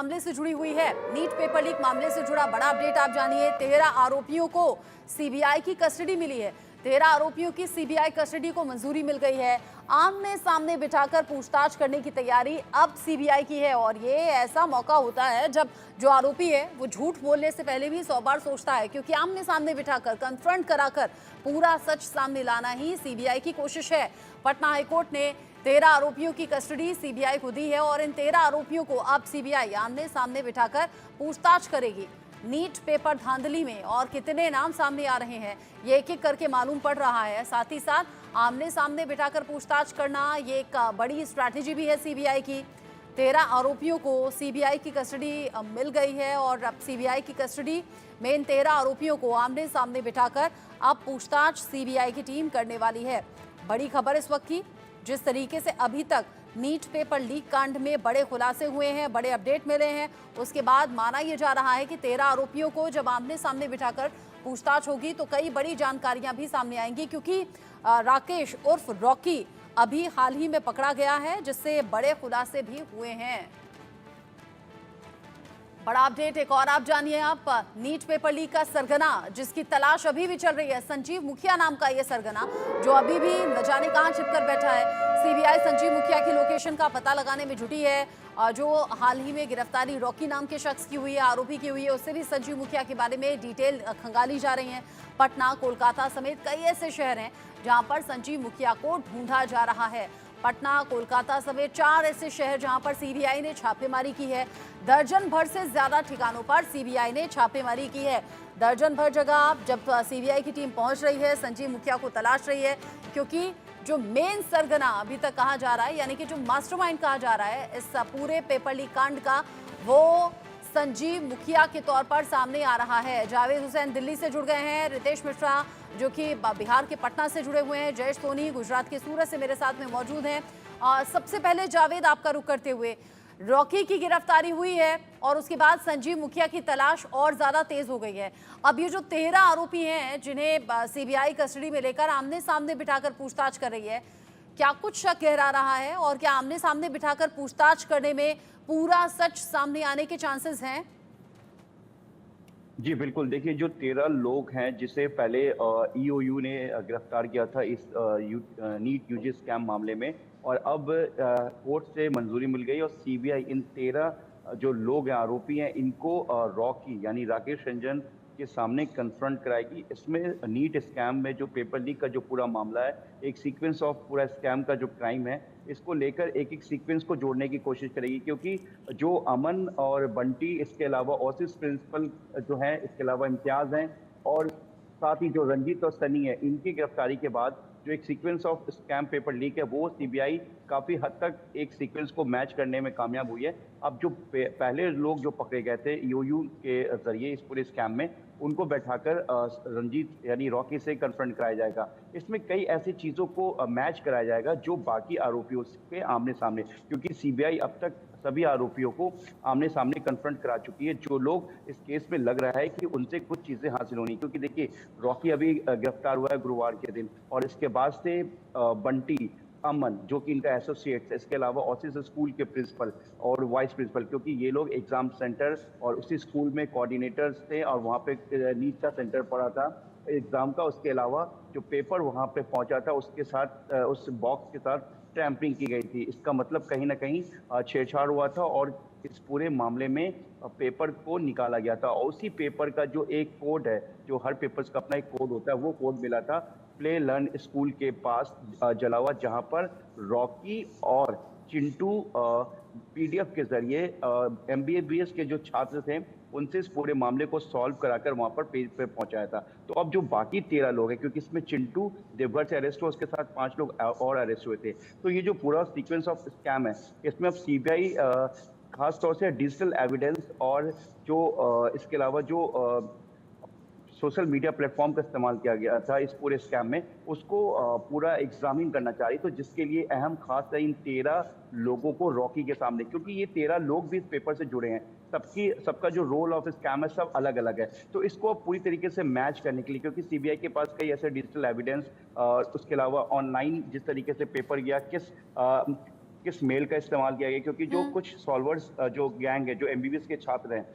मामले से जुड़ी हुई है। नीट पेपर लीक मामले से जुड़ा बड़ा अपडेट आप जानिए। 13 आरोपियों को सीबीआई की कस्टडी मिली है। 13 आरोपियों की सीबीआई कस्टडी को मंजूरी मिल गई है। आमने सामने बिठाकर पूछताछ करने की तैयारी अब सीबीआई की है और ये ऐसा मौका होता है जब जो आरोपी है वो झूठ बोलने से पहले भी 100 बार सोचता है, क्योंकि आमने सामने बिठाकर कन्फ्रंट कराकर पूरा सच सामने लाना ही सीबीआई की कोशिश है। पटना हाईकोर्ट ने 13 आरोपियों की कस्टडी सीबीआई को दी है और इन 13 आरोपियों को अब सीबीआई आमने सामने बिठाकर पूछताछ करेगी। नीट पेपर धांधली में और कितने नाम सामने आ रहे हैं ये एक एक करके मालूम पड़ रहा है। साथ ही साथ आमने सामने बिठाकर पूछताछ करना ये एक बड़ी स्ट्रैटेजी भी है सीबीआई की। 13 आरोपियों को सीबीआई की कस्टडी मिल गई है और अब सीबीआई की कस्टडी में इन 13 आरोपियों को आमने सामने बिठाकर अब पूछताछ सीबीआई की टीम करने वाली है। बड़ी खबर इस वक्त की, जिस तरीके से अभी तक नीट पेपर लीक कांड में बड़े खुलासे हुए हैं, बड़े अपडेट मिले हैं, उसके बाद माना यह जा रहा है कि 13 आरोपियों को जब आमने सामने बिठाकर पूछताछ होगी तो कई बड़ी जानकारियां भी सामने आएंगी, क्योंकि राकेश उर्फ रॉकी अभी हाल ही में पकड़ा गया है, जिससे बड़े खुलासे भी हुए हैं। बड़ा अपडेट एक और आप जानिए। आप नीट पेपर लीक का सरगना जिसकी तलाश अभी भी चल रही है, संजीव मुखिया नाम का ये सरगना जो अभी भी न जाने कहां छिपकर बैठा है। सीबीआई संजीव मुखिया की लोकेशन का पता लगाने में जुटी है। जो हाल ही में गिरफ्तारी रॉकी नाम के शख्स की हुई है, आरोपी की हुई है, उससे भी संजीव मुखिया के बारे में डिटेल खंगाली जा रही है। पटना, कोलकाता समेत कई ऐसे शहर हैं जहां पर संजीव मुखिया को ढूंढा जा रहा है। पटना, कोलकाता समेत 4 ऐसे शहर जहां पर सीबीआई ने छापेमारी की है। दर्जन भर से ज्यादा ठिकानों पर सीबीआई ने छापेमारी की है। दर्जन भर जगह जब सीबीआई की टीम पहुंच रही है, संजीव मुखिया को तलाश रही है, क्योंकि जो मेन सरगना अभी तक कहा जा रहा है, यानी कि जो मास्टरमाइंड कहा जा रहा है इस पूरे पेपर लीक कांड का, वो संजीव मुखिया के तौर पर सामने आ रहा है। जावेद हुसैन दिल्ली से जुड़ गए हैं, रितेश मिश्रा जो कि बिहार के पटना से जुड़े हुए हैं, जयेश सोनी गुजरात के सूरत से मेरे साथ में मौजूद हैं। सबसे पहले जावेद, आपका रुख करते हुए, रॉकी की गिरफ्तारी हुई है और उसके बाद संजीव मुखिया की तलाश और ज्यादा तेज हो गई है। अब ये जो 13 आरोपी हैं जिन्हें सीबीआई कस्टडी में लेकर आमने सामने बिठाकर पूछताछ कर रही है, क्या कुछ शक गहरा रहा है और क्या आमने सामने बिठाकर पूछताछ करने में पूरा सच सामने आने के चांसेस हैं? जी बिल्कुल, देखिए जो 13 लोग हैं जिसे पहले ईओयू ने गिरफ्तार किया था इस नीट यूजी स्कैम मामले में, और अब कोर्ट से मंजूरी मिल गई और सीबीआई इन 13 जो लोग हैं, आरोपी हैं, इनको रॉकी यानी राकेश रंजन के सामने कन्फ्रंट कराएगी। इसमें नीट स्कैम में जो पेपर लीक का जो पूरा मामला है, एक सीक्वेंस ऑफ पूरा स्कैम का जो क्राइम है, इसको लेकर एक एक सीक्वेंस को जोड़ने की कोशिश करेगी, क्योंकि जो अमन और बंटी, इसके अलावा ओसिस प्रिंसिपल जो हैं, इसके अलावा इम्तियाज हैं, और साथ ही जो रंजीत और सनी है, इनकी गिरफ्तारी के बाद जो एक sequence of scam paper leak है, वो सीबीआई काफी हद तक एक सीक्वेंस को मैच करने में कामयाब हुई है। अब जो पहले लोग जो पकड़े गए थे ईओयू के जरिए इस पूरे स्कैम में, उनको बैठाकर रंजीत यानी रॉकी से कन्फ्रंट कराया जाएगा। इसमें कई ऐसी चीजों को मैच कराया जाएगा जो बाकी आरोपियों के आमने सामने, क्योंकि सीबीआई अब तक सभी आरोपियों को आमने सामने कन्फ्रंट करा चुकी है। जो लोग इस केस में लग रहा है कि उनसे कुछ चीजें हासिल होनी, क्योंकि देखिए रॉकी अभी गिरफ्तार हुआ है गुरुवार के दिन, और इसके बाद से बंटी, अमन जो कि इनका एसोसिएट्स है, इसके अलावा ओसिस स्कूल के प्रिंसिपल और वाइस प्रिंसिपल, क्योंकि ये लोग एग्जाम सेंटर और उसी स्कूल में कोऑर्डिनेटर्स थे और वहाँ पे नीट का सेंटर पड़ा था एग्जाम का। उसके अलावा जो पेपर वहाँ पे पहुंचा था, उसके साथ उस बॉक्स के साथ टैंपरिंग की गई थी। इसका मतलब कहीं ना कहीं छेड़छाड़ हुआ था और इस पूरे मामले में पेपर को निकाला गया था। और उसी पेपर का जो एक कोड है, जो हर पेपर्स का अपना एक कोड होता है, वो कोड मिला था प्ले लर्न स्कूल के पास जलावा, जहां पर रॉकी और चिंटू पीडीएफ के जरिए एमबीबीएस के जो छात्र थे उनसे इस पूरे मामले को सॉल्व कराकर वहां पर पेज पे पहुंचाया था। तो अब जो बाकी 13 लोग हैं, क्योंकि इसमें चिंटू देवघर से अरेस्ट हुआ, उसके साथ 5 लोग और अरेस्ट हुए थे, तो ये जो पूरा सीक्वेंस ऑफ स्कैम है, इसमें अब सीबीआई खास तौर से डिजिटल एविडेंस और जो इसके अलावा जो सोशल मीडिया प्लेटफॉर्म का इस्तेमाल किया गया था इस पूरे स्कैम में, उसको पूरा एग्जामिन करना चाह रही। तो जिसके लिए अहम खास है इन 13 लोगों को रॉकी के सामने, क्योंकि ये 13 लोग भी इस पेपर से जुड़े हैं, सबका जो रोल ऑफ स्कैम है सब अलग अलग है। तो इसको पूरी तरीके से मैच करने के लिए, क्योंकि सीबीआई के पास कई ऐसे डिजिटल एविडेंस, उसके अलावा ऑनलाइन जिस तरीके से पेपर गया, किस किस मेल का इस्तेमाल किया गया, क्योंकि जो कुछ सॉल्वर्स जो गैंग है, जो एमबीबीएस के छात्र हैं,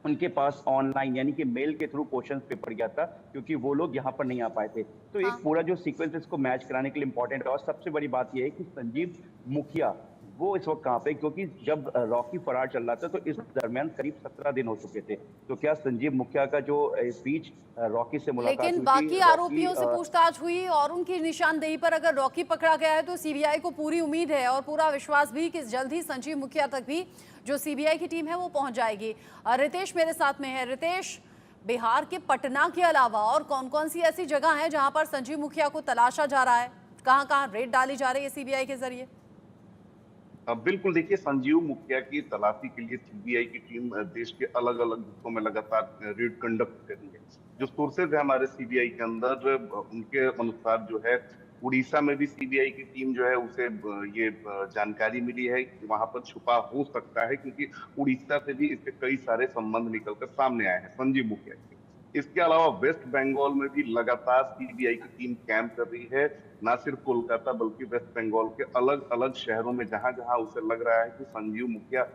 उनके पास ऑनलाइन यानी कि मेल के थ्रू क्वेश्चन पेपर गया था, क्योंकि वो लोग यहाँ पर नहीं आ पाए थे। तो हाँ। एक पूरा जो सीक्वेंस इसको मैच कराने के लिए इंपॉर्टेंट है। और सबसे बड़ी बात ये है कि संजीव मुखिया वो इस वक्त कहाँ पे, क्योंकि जब रॉकी फरार चल रहा था तो इस दरमियान करीब 17 दिन हो चुके थे। तो क्या संजीव मुखिया का जो इस बीच रॉकी से मुलाकात लेकिन हुई थी, बाकी रॉकी आरोपियों से पूछताछ हुई और उनकी निशानदेही पर अगर रॉकी पकड़ा गया है तो सीबीआई को पूरी उम्मीद है और पूरा विश्वास भी कि जल्द ही संजीव मुखिया तक भी जो सीबीआई की टीम है वो पहुंच जाएगी। रितेश मेरे साथ में है। रितेश, बिहार के पटना के अलावा और कौन कौन सी ऐसी जगह है जहां पर संजीव मुखिया को तलाशा जा रहा है, कहां कहां रेड डाली जा रही है सीबीआई के जरिए? बिल्कुल, देखिए, संजीव मुखिया की तलाशी के लिए सीबीआई की टीम देश के अलग अलग हिस्सों में लगातार रेड कंडक्ट कर रही है। जो सोर्सेज है हमारे सीबीआई के अंदर, उनके अनुसार जो है उड़ीसा में भी सीबीआई की टीम जो है उसे ये जानकारी मिली है कि वहां पर छुपा हो सकता है, क्योंकि उड़ीसा से भी इसके कई सारे संबंध निकलकर सामने आए हैं संजीव मुखिया के। इसके अलावा वेस्ट बंगाल में भी लगातार सीबीआई की टीम कैंप कर रही है, ना सिर्फ कोलकाता बल्कि वेस्ट बंगाल के अलग अलग शहरों में जहां जहां उसे लग रहा है कि संजीव मुखिया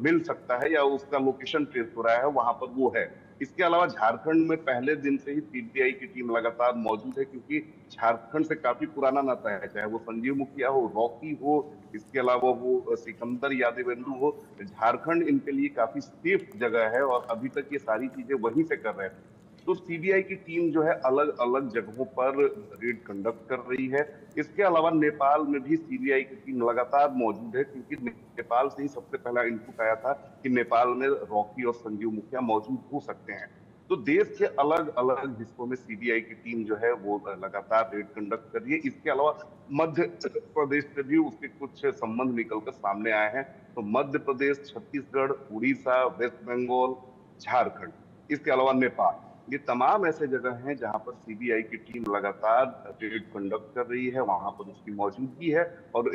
मिल सकता है या उसका लोकेशन ट्रेस हो रहा है, वहां पर वो है। इसके अलावा झारखंड में पहले दिन से ही सीबीआई की टीम लगातार मौजूद है, क्योंकि झारखंड से काफी पुराना नाता है, चाहे वो संजीव मुखिया हो, रॉकी हो, इसके अलावा वो सिकंदर यादवेंद्र हो। झारखंड इनके लिए काफी सेफ जगह है और अभी तक ये सारी चीजें वहीं से कर रहे हैं। तो सीबीआई की टीम जो है अलग अलग जगहों पर रेड कंडक्ट कर रही है। इसके अलावा नेपाल में भी सीबीआई की टीम लगातार मौजूद है, क्योंकि नेपाल से ही सबसे पहला इनपुट आया था कि नेपाल में रॉकी और संजीव मुखिया मौजूद हो सकते हैं। तो देश के अलग अलग हिस्सों में सीबीआई की टीम जो है वो लगातार रेड कंडक्ट कर रही है। इसके अलावा मध्य प्रदेश से भी उसके कुछ संबंध निकलकर सामने आए हैं। तो मध्य प्रदेश, छत्तीसगढ़, उड़ीसा, वेस्ट बंगाल, झारखंड, इसके अलावा नेपाल, ये तमाम ऐसे जगह हैं जहां पर सीबीआई की टीम लगातार रेड कंडक्ट कर रही है, वहां पर उसकी मौजूदगी है और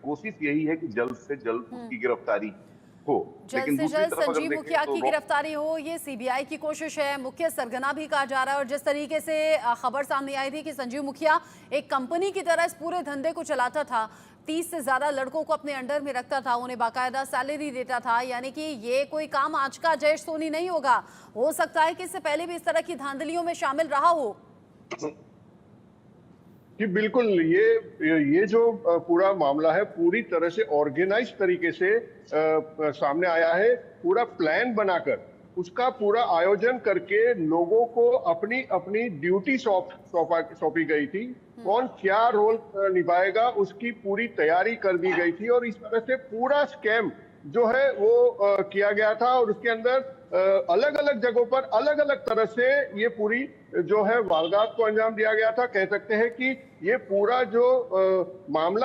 कोशिश यही है कि जल्द से जल्द उसकी गिरफ्तारी हो। जल्द से जल्द संजीव मुखिया की तो गिरफ्तारी हो, ये सीबीआई की कोशिश है। मुख्य सरगना भी कहा जा रहा है और जिस तरीके से खबर सामने आई थी कि संजीव मुखिया एक कंपनी की तरह इस पूरे धंधे को चलाता था, 30 से ज्यादा लड़कों को अपने अंडर में रखता था, उन्हें बाकायदा सैलरी देता था, यानी कि ये कोई काम आज का जयेश सोनी नहीं होगा। हो सकता है कि इससे पहले भी इस तरह की धांधलियों में शामिल रहा हो। जी बिल्कुल, ये जो पूरा मामला है पूरी तरह से ऑर्गेनाइज तरीके से सामने आया है। पूरा प्लान बनाकर उसका पूरा आयोजन करके लोगों को अपनी अपनी ड्यूटी सौंपी गई थी। कौन क्या रोल निभाएगा उसकी पूरी तैयारी कर दी गई थी और इस तरह से पूरा स्कैम जो है वो किया गया था और उसके अंदर अलग अलग जगहों पर अलग अलग तरह से ये पूरी जो है वारदात को अंजाम दिया गया था। कह सकते हैं कि ये पूरा जो मामला